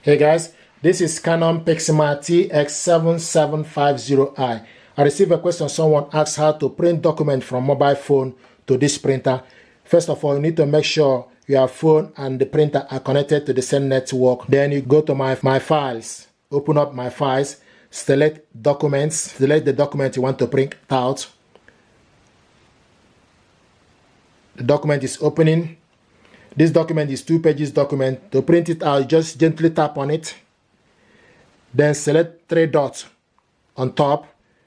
Hey guys, this is Canon PIXMA TS7750i. I received a question. Someone asked how to print document from mobile phone to this printer. First of all, you need to make sure your phone and the printer are connected to the same network. Then you go to my files, open up my files, select documents, select the document you want to print out. The document is opening. This document is 2 pages document. To print it out, just gently tap on it. Then select 3 dots on top.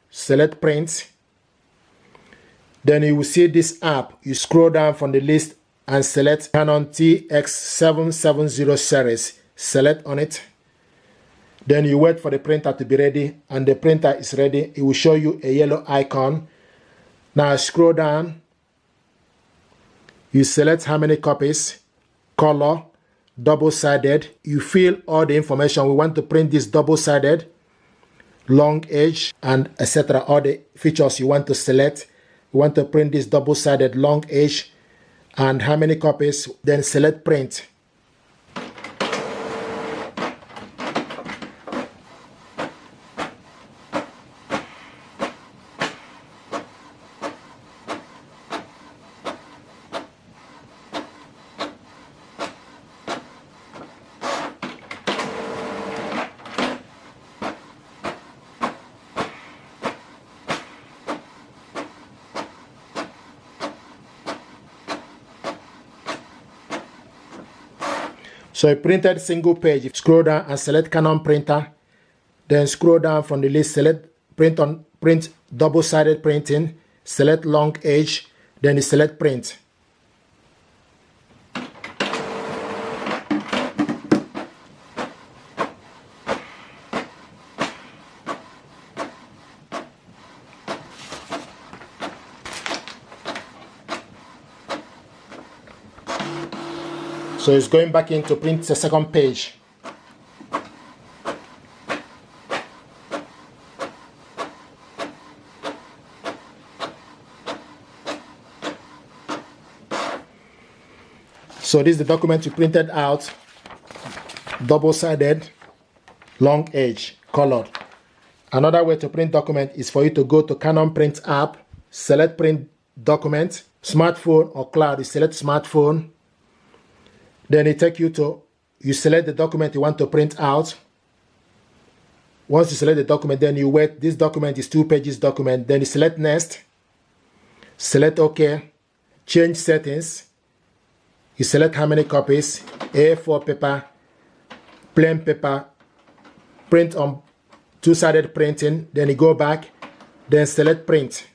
Select print. Then you will see this app. You scroll down from the list and select Canon TX770 series. Select on it. Then you wait for the printer to be ready, and the printer is ready. It will show you a yellow icon. Now scroll down. You select how many copies, color, double-sided. You fill all the information. We want to print this double-sided, long edge, and etc. All the features you want to select. We want to print this double-sided, long edge, and how many copies. Then select print. So I printed single page. Scroll down and select Canon printer. Then scroll down from the list, select print double-sided printing, select long edge, then you select print. So it's going back in to print the second page. So this is the document you printed out, double-sided, long edge, colored. Another way to print document is for you to go to Canon Print app, select print document, smartphone or cloud, you select smartphone. Then it takes you to, you select the document you want to print out. Once you select the document, then you wait. This document is 2 pages document. Then you select next. Select OK. Change settings. You select how many copies. A4 paper, plain paper, print on 2-sided printing. Then you go back. Then select print.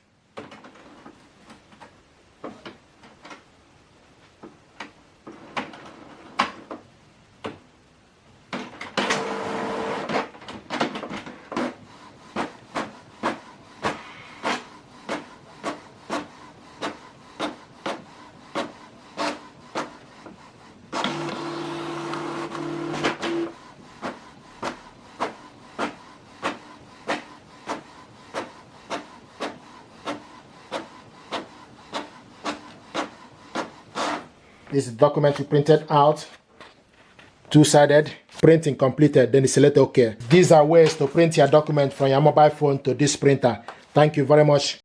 This is the document you printed out, 2-sided, printing completed, then you select OK. These are ways to print your document from your mobile phone to this printer. Thank you very much.